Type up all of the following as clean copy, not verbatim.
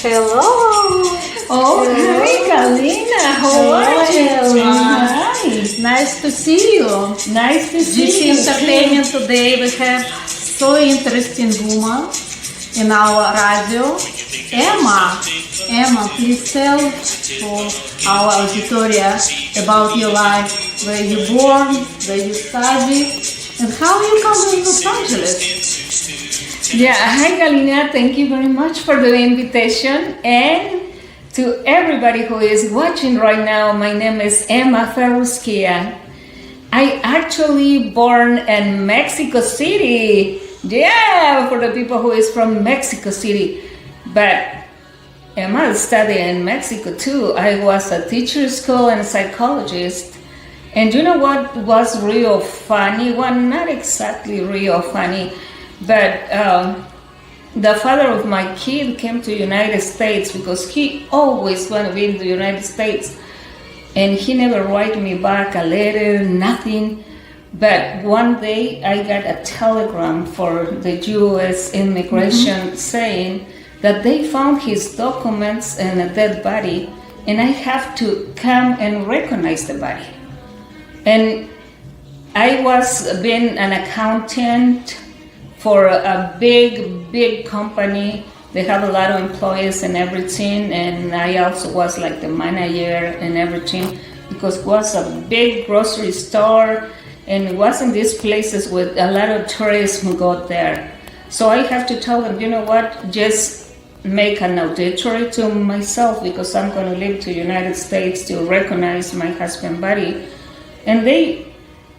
Hello. Oh, hi, Galina. How are you? Hi. Nice to see you. Nice to see GCE you. entertainment today. We have so interesting woman in our radio. Emma. Emma, please tell for our auditoria about your life, where you born, where you study, and how you come to Los Angeles. Yeah, hi, Galina. Thank you very much for the invitation. And to everybody who is watching right now, my name is Emma Ferrusquia. I actually born in Mexico City. Yeah, for the people who is from Mexico City. But Emma studied in Mexico too. I was a teacher school and a psychologist. And you know what was real funny? Well, not exactly real funny, but the father of my kid came to United States because he always wanted to be in the United States. And he never write me back a letter, nothing. But one day I got a telegram for the U.S. immigration saying that they found his documents in a dead body and I have to come and recognize the body. And I was being an accountant for a big company. They have a lot of employees and everything, and I also was like the manager and everything because it was a big grocery store and it was in these places with a lot of tourists who go there. So I have to tell them, you know what, just make an auditory to myself because I'm going to leave to United States to recognize my husband's body. And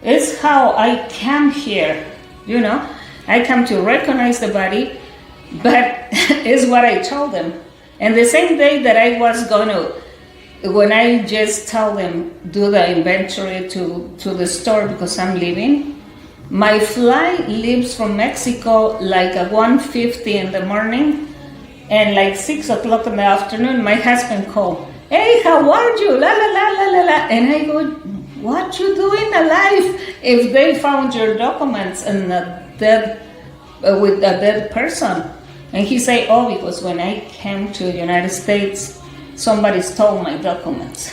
it's how I came here, you know. I come to recognize the body, but it's what I told them. And the same day that I was going to, when I just tell them, do the inventory to the store because I'm leaving, my flight leaves from Mexico like at 1:50 in the morning, and like 6 o'clock in the afternoon, my husband called, hey, how are you? La, la, la, la, la, la. And I go, what you doing alive if they found your documents and with a dead person? And he say, oh, because when I came to the United States, somebody stole my documents.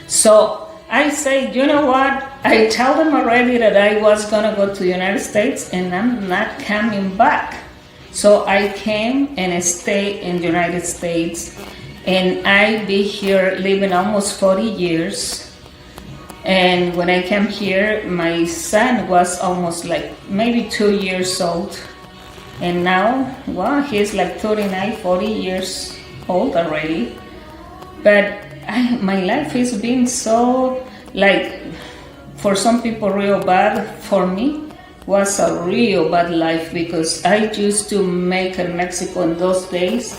So I say, you know what? I tell them already that I was gonna go to the United States and I'm not coming back. So I came and I stayed in the United States, and I be here living almost 40 years. And when I came here, my son was almost like maybe 2 years old. And now, well, he's like 39, 40 years old already. But my life has been so, like, for some people real bad. For me, was a real bad life because I used to make in Mexico in those days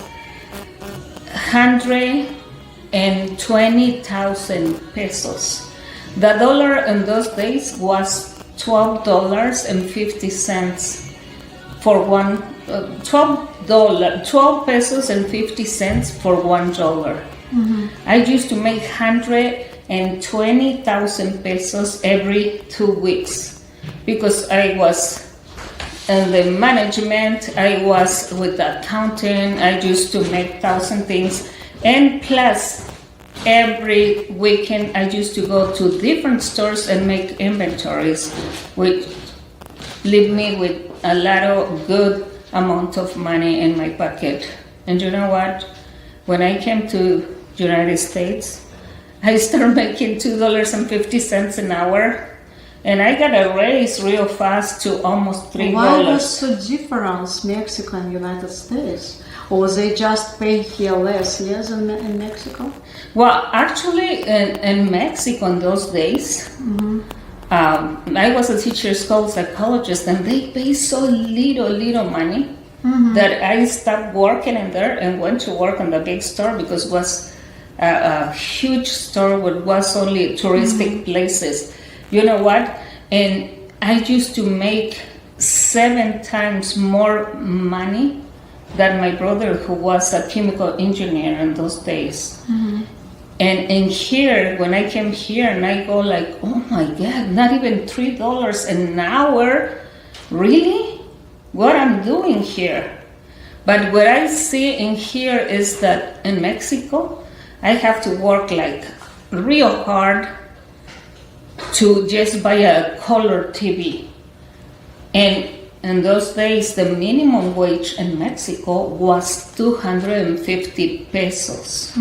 120,000 pesos. The dollar in those days was $12.50 for one, $12 pesos and 50 cents for $1. I used to make 120,000 pesos every 2 weeks because I was in the management, I was with the accountant, I used to make 1,000 things, and plus every weekend I used to go to different stores and make inventories, which leave me with a lot of good amount of money in my pocket. And you know what? When I came to United States, I started making $2.50 an hour, and I got a raise real fast to almost $3. Why was so different Mexico and United States? Or they just pay here less than in Mexico? Well, actually, in Mexico in those days, I was a teacher school psychologist, and they pay so little money that I stopped working in there and went to work in the big store because it was a huge store with was only touristic places. You know what? And I used to make 7 times more money than my brother, who was a chemical engineer in those days. And in here, when I came here and I go like, oh my God, not even $3 an hour? Really? What I'm doing here? But what I see in here is that in Mexico, I have to work like real hard to just buy a color TV. And in those days, the minimum wage in Mexico was 250 pesos.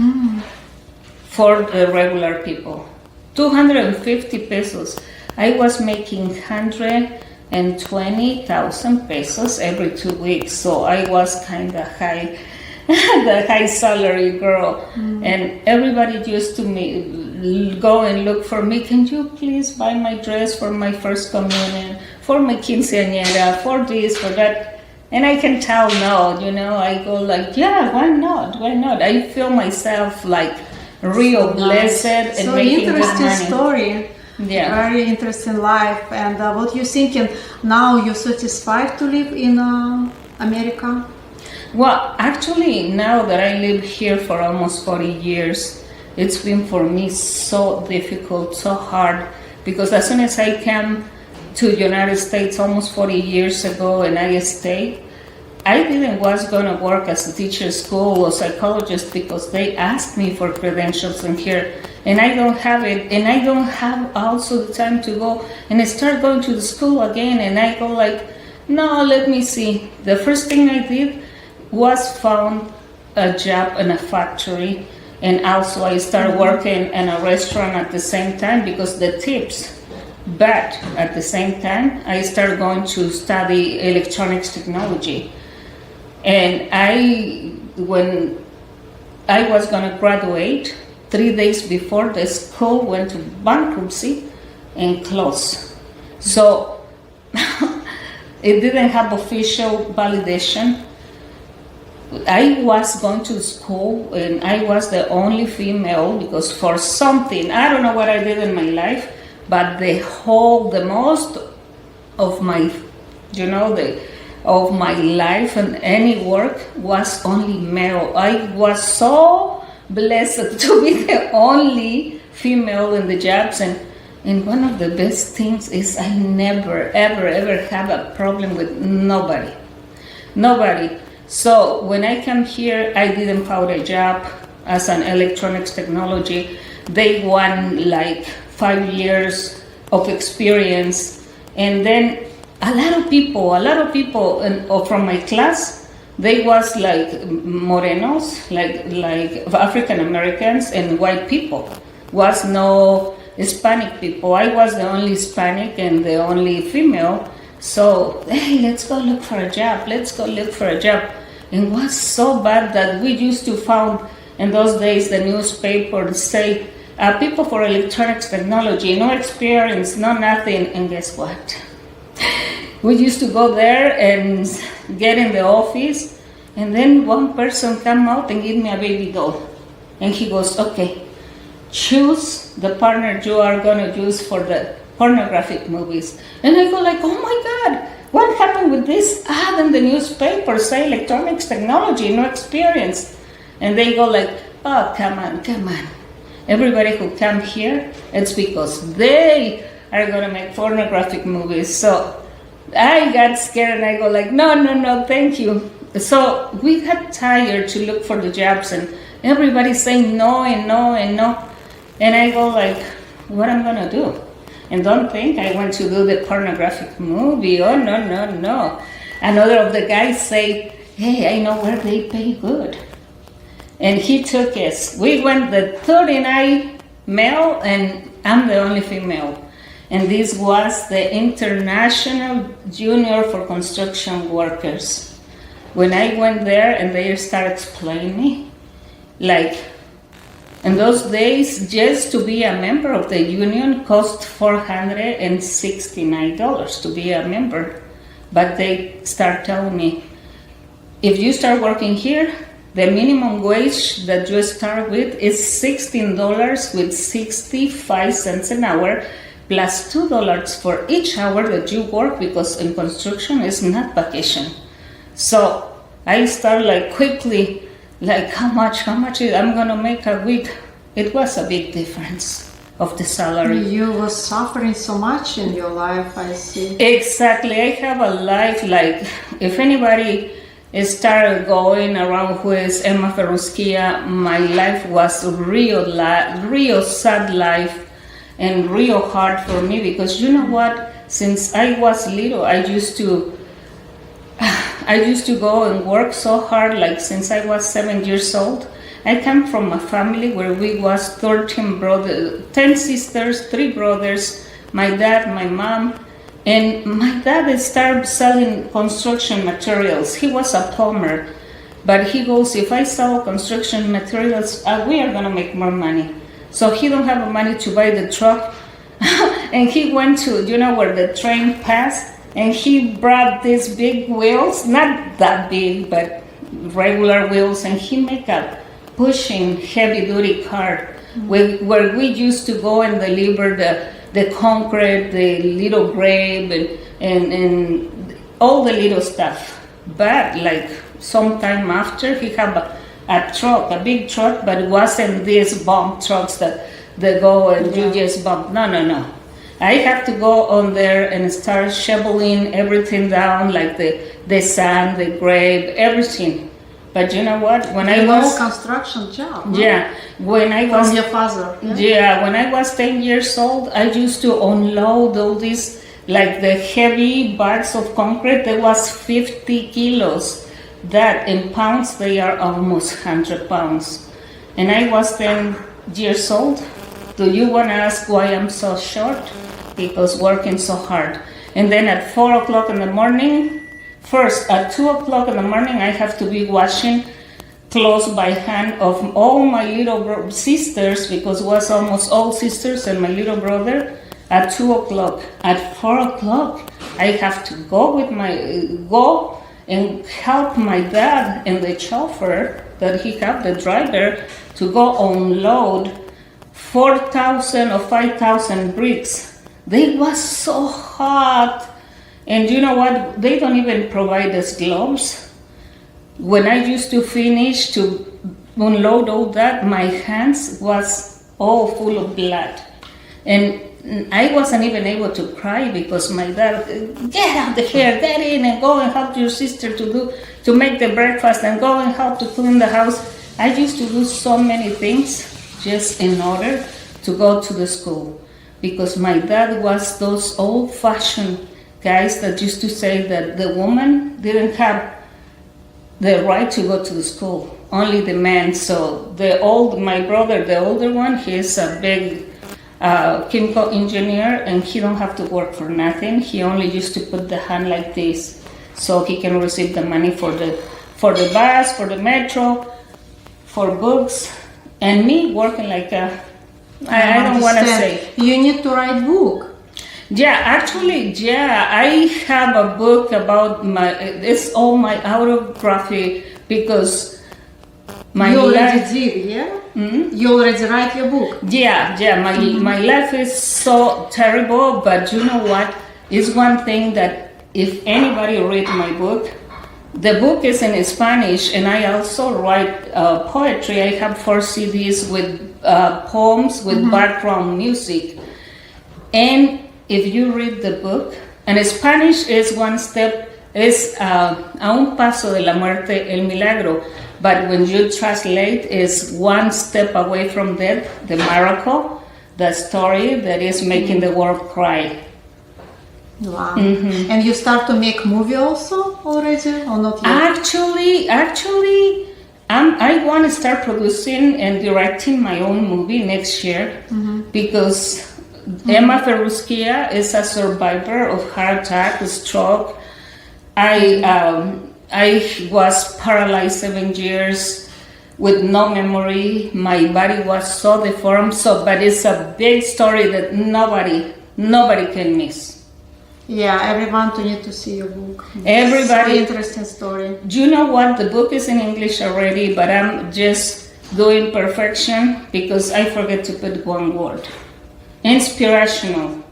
For the regular people. 250 pesos. I was making 120,000 pesos every 2 weeks, so I was kind of high, the high salary girl. And everybody used to go and look for me. Can you please buy my dress for my first communion, for my quinceañera, for this, for that? And I can tell no, I go like, yeah, why not? Why not? I feel myself like real blessed and so making good interesting money. Story. Yeah. Very interesting life. And what you thinking now? You're satisfied to live in America? Well, actually, now that I live here for almost 40 years, it's been for me so difficult, so hard, because as soon as I came to the United States almost 40 years ago and I stayed, I didn't was going to work as a teacher school or psychologist because they asked me for credentials in here, and I don't have it, and I don't have also the time to go and I start going to the school again, and I go like, no, let me see. The first thing I did was found a job in a factory, and also I started working in a restaurant at the same time because the tips. But at the same time, I started going to study electronics technology. And when I was going to graduate, 3 days before, the school went to bankruptcy and closed. So it didn't have official validation. I was going to school and I was the only female because for something, I don't know what I did in my life, but the most of my, of my life and any work was only male. I was so blessed to be the only female in the jobs, and one of the best things is I never ever have a problem with nobody. So when I came here, I didn't find a job as an electronics technology. They want like 5 years of experience, and then a lot of people from my class, they was like morenos, like African Americans and white people. Was no Hispanic people. I was the only Hispanic and the only female. So hey, let's go look for a job. And it was so bad that we used to found in those days the newspaper say people for electronics technology, no experience, no nothing. And guess what? We used to go there and get in the office, and then one person come out and give me a baby doll. And he goes, okay, choose the partner you are going to use for the pornographic movies. And I go like, oh my God, what happened with this ad in the newspaper, say electronics technology, no experience? And they go like, oh, come on. Everybody who come here, it's because they are going to make pornographic movies. So I got scared and I go like, no, thank you. So we got tired to look for the jobs, and everybody's saying no and no and no. And I go like, what I'm going to do? And don't think I want to do the pornographic movie. Oh, no. Another of the guys say, hey, I know where they pay good. And he took us. We went the 39 male, and I'm the only female. And this was the International Junior for Construction Workers. When I went there and they started explaining me, like in those days, just to be a member of the union cost $469 to be a member. But they start telling me, if you start working here, the minimum wage that you start with is $16.65 an hour, plus $2 for each hour that you work, because in construction is not vacation. So I start like quickly, like how much I'm gonna make a week. it was a big difference of the salary. You were suffering so much in your life, I see. Exactly. I have a life like, if anybody started going around who is Emma Ferrusquia, my life was real sad life and real hard for me, because you know what? Since I was little, I used to go and work so hard, like since I was 7 years old. I come from a family where we was 13 brothers, 10 sisters, 3 brothers, my dad, my mom, and my dad started selling construction materials. He was a plumber, but he goes, if I sell construction materials, we are gonna make more money. So he don't have money to buy the truck, and he went to, you know, where the train passed, and he brought these big wheels, not that big, but regular wheels, and he make a pushing heavy duty car where we used to go and deliver the concrete, the little grave, and all the little stuff. But like sometime after, he had a truck, a big truck, but it wasn't these bomb trucks that they go and you just bump. No. I have to go on there and start shoveling everything down, like the sand, the grave, everything. But you know what? When I was construction job. Huh? Yeah, when I was from your father. Yeah, when I was 10 years old, I used to unload all these, like the heavy bags of concrete. There was 50 kilos. That in pounds, they are almost 100 pounds. And I was 10 years old. Do you want to ask why I'm so short? Because working so hard. And then at 4 o'clock in the morning, first, at 2 o'clock in the morning, I have to be washing clothes by hand of all my little sisters, because it was almost all sisters and my little brother, at 2 o'clock. At 4 o'clock, I have to go and help my dad and the chauffeur that he have, the driver, to go unload 4,000 or 5,000 bricks. They was so hot. And you know what? They don't even provide us gloves. When I used to finish to unload all that, my hands was all full of blood. And I wasn't even able to cry because my dad, get out of here, get in and go and help your sister to make the breakfast and go and help to clean the house. I used to do so many things just in order to go to the school, because my dad was those old-fashioned guys that used to say that the woman didn't have the right to go to the school, only the man. So my brother, the older one, he's a big chemical engineer, and he don't have to work for nothing. He only used to put the hand like this so he can receive the money for the bus, for the metro, for books, and me working like I don't want to say. You need to write book. Yeah, actually, I have a book about it's all my autobiography, because you already did, yeah? Mm-hmm. You already write your book. Yeah, my life is so terrible, but you know what? It's one thing that if anybody read my book, the book is in Spanish, and I also write poetry. I have 4 CDs with poems with background music. And if you read the book, and Spanish is one step, es a un paso de la muerte el milagro, but when you translate, is one step away from death, the miracle, the story that is making the world cry. Wow. Mm-hmm. And you start to make movie also already, or not yet? Actually, I want to start producing and directing my own movie next year, because Emma Ferrusquia is a survivor of heart attack, stroke. I was paralyzed 7 years with no memory. My body was so deformed. But it's a big story that nobody can miss. Yeah, everyone need to see your book. Everybody. It's an interesting story. Do you know what? The book is in English already, but I'm just doing perfection because I forget to put one word. Inspirational,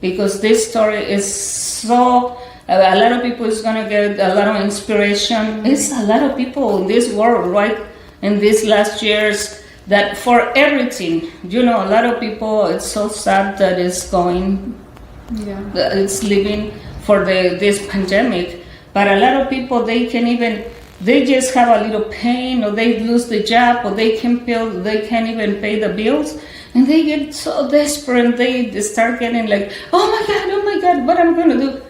because this story is so, a lot of people is going to get a lot of inspiration. It's a lot of people in this world, right? In these last years, that for everything, you know, a lot of people, it's so sad that it's going, that it's living for this pandemic, but a lot of people, they just have a little pain, or they lose the job, or they can't even pay the bills, and they get so desperate, and they start getting like, oh my God, what am I gonna do?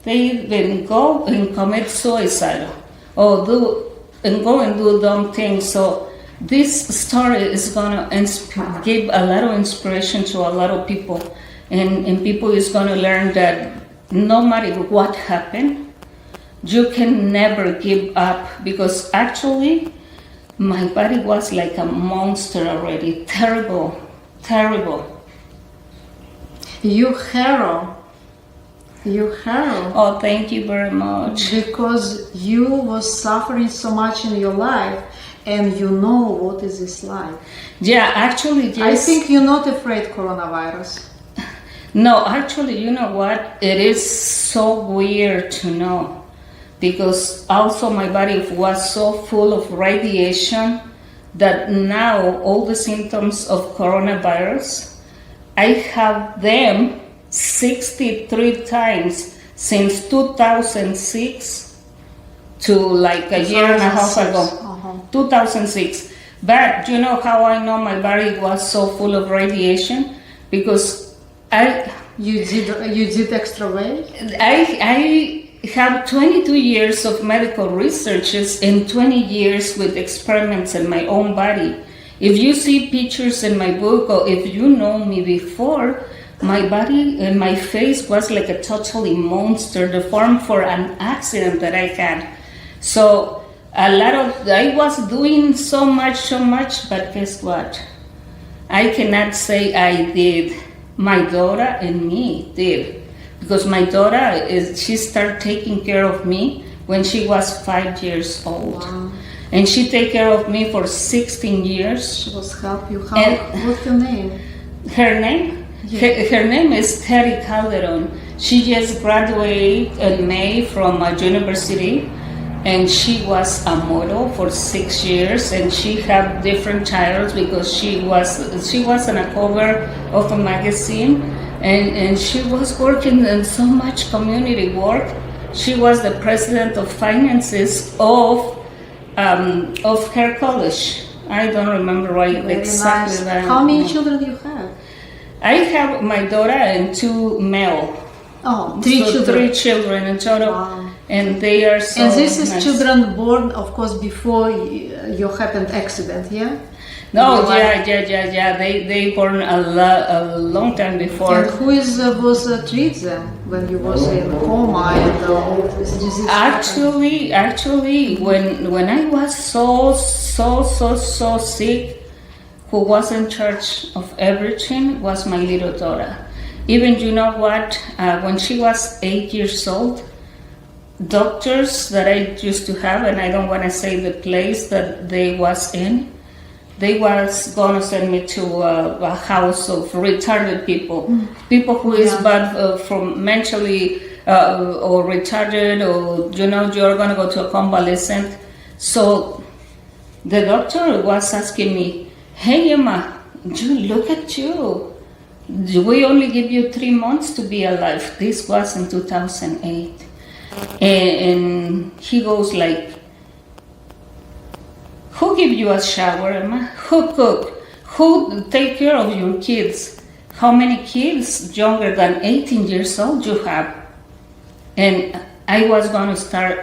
They then go and commit suicide, or go and do dumb things. So this story is gonna give a lot of inspiration to a lot of people, and people is gonna learn that no matter what happened, you can never give up, because actually my body was like a monster already. Terrible. You hero. Oh, thank you very much. Because you was suffering so much in your life, and you know what is this life. Yeah, actually, yes. I think you're not afraid coronavirus. No, actually, you know what? It is so weird to know, because also my body was so full of radiation that now all the symptoms of coronavirus, I have them 63 times since 2006 to like a year and a half ago. 2006. But you know how I know my body was so full of radiation? Because You did extra weight? I have 22 years of medical researches and 20 years with experiments in my own body. If you see pictures in my book, or if you know me before, my body and my face was like a totally monster, deformed for an accident that I had. So I was doing so much, but guess what? I cannot say I did. My daughter and me did. Because my daughter, she started taking care of me when she was 5 years old. Wow. And she take care of me for 16 years. She was help you. What's your name? Her name? Yeah. Her name is Terry Calderon. She just graduated in May from a university, and she was a model for 6 years, and she had different titles because she was on a cover of a magazine, and she was working in so much community work. She was the president of finances of her college. I don't remember exactly nice. that. How many children do you have? I have my daughter and 2 male. Oh, three children. 3 children in total. Wow. And they are so And this is nice. children born, of course, before you happened accident, yeah? No, yeah. They born a long time before. And who was treat them when you was in coma and all this disease? Actually, when I was so sick, who was in charge of everything was my little daughter. Even, you know what, when she was 8 years old, doctors that I used to have, and I don't want to say the place that they was in, they was gonna send me to a house of retarded people, people who is bad from mentally or retarded, or you know, you're gonna go to a convalescent. So the doctor was asking me, "Hey Emma, look at you. We only give you 3 months to be alive." This was in 2008, and he goes like, "Who give you a shower, Emma? Who cook? Who take care of your kids? How many kids younger than 18 years old you have?" And I was going to start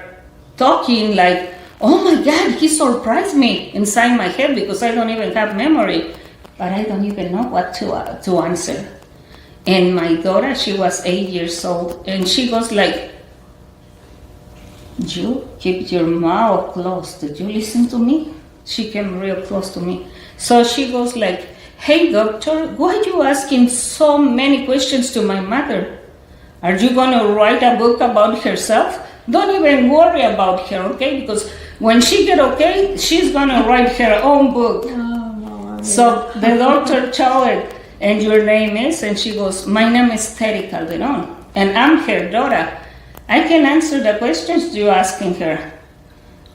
talking like, "Oh my God, he surprised me," inside my head, because I don't even have memory, but I don't even know what to answer. And my daughter, she was 8 years old, and she goes like, "You keep your mouth closed. Did you listen to me?" She came real close to me. So she goes like, "Hey doctor, why are you asking so many questions to my mother? Are you gonna write a book about herself? Don't even worry about her, okay? Because when she get okay, she's gonna write her own book." Oh, So the doctor told her, "And your name is?" And she goes, "My name is Terry Calderon, and I'm her daughter. I can answer the questions you're asking her."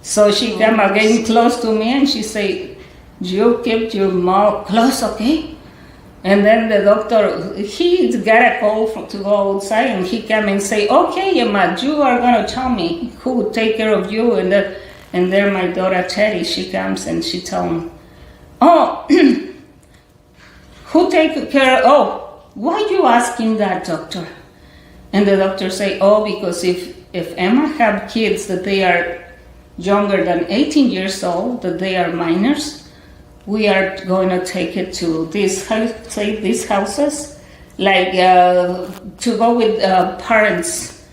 So she came again close to me, and she said, you keep your mouth closed, okay? And then the doctor, he got a call to go outside, and he came and say, okay, Emma, you are going to tell me who will take care of you. And then my daughter Teddy, she comes and she tells me, oh, who take care? Oh, why you asking that, doctor? And the doctor say, oh, because if Emma have kids that they are younger than 18 years old, that they are minors, we are going to take it to these houses, like to go with parents.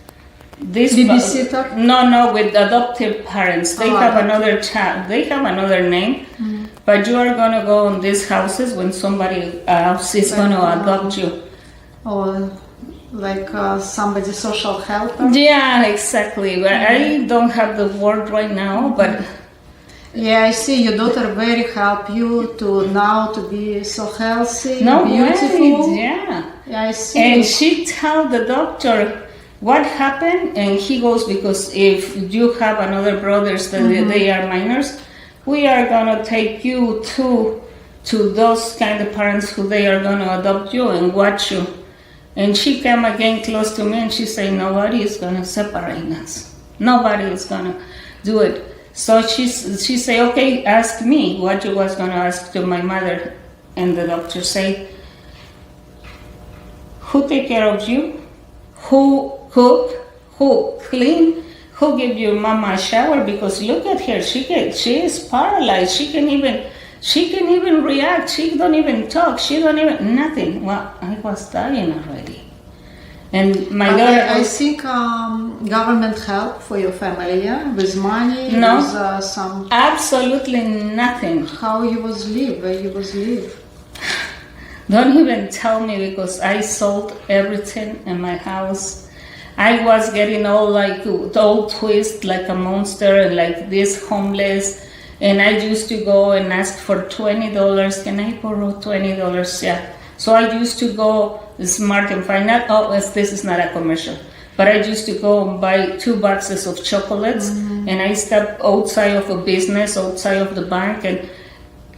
This Babysitter? No, with adoptive parents. They have adoptive. another child. They have another name, but you are going to go in these houses when somebody else is going to adopt you. Or like somebody social helper? Yeah, exactly. But I don't have the word right now, but. Yeah, I see your daughter very help you to now to be so healthy, No beautiful. way, yeah. I see. And she tell the doctor what happened, and he goes, because if you have another brothers that they are minors, we are gonna take you to those kind of parents who they are gonna adopt you and watch you. And she came again close to me and she said, nobody is gonna separate us. Nobody is gonna do it. So she say, okay, ask me what you was gonna ask to my mother. And the doctor say, who take care of you? Who cook? Who clean? Who give your mama a shower? Because look at her, she is paralyzed. She can even react. She don't even talk. She don't even nothing. Well, I was dying already. And my daughter. I think government help for your family, yeah, with money, No, with some. Absolutely nothing. How you was live? Where you was live? Don't even tell me, because I sold everything in my house. I was getting all twist like a monster and like this homeless. And I used to go and ask for $20. Can I borrow $20? Yeah. So I used to go smart and find out, this is not a commercial. But I used to go and buy 2 boxes of chocolates, and I step outside of a business, outside of the bank, and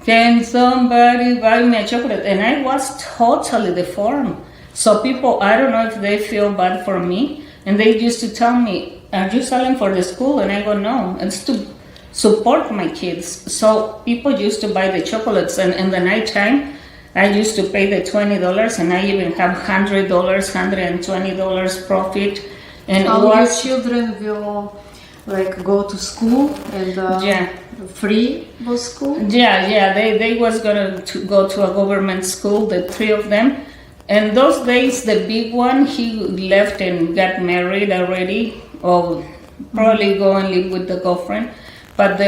can somebody buy me a chocolate? And I was totally deformed. So people, I don't know if they feel bad for me, and they used to tell me, are you selling for the school? And I go, no, it's to support my kids. So people used to buy the chocolates, and in the nighttime, I used to pay the $20, and I even have $100, $120 profit. And All your children will like go to school and free was school? Yeah, they was gonna go to a government school, the 3 of them. And those days, the big one, he left and got married already, or probably go and live with the girlfriend. But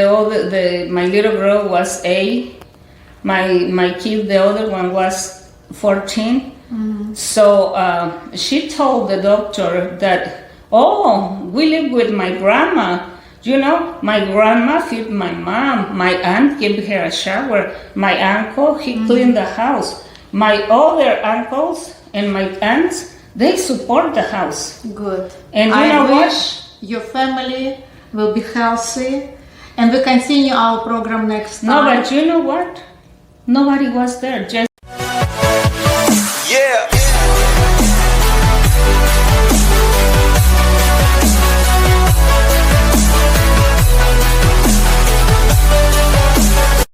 my little girl was 8. My kid, the other one, was 14. So she told the doctor that, we live with my grandma. You know, my grandma feed my mom. My aunt gave her a shower. My uncle, he cleaned the house. My other uncles and my aunts, they support the house. Good. And you I know wish your family will be healthy, and we continue our program next time. No, but you know what? Nobody was there. Just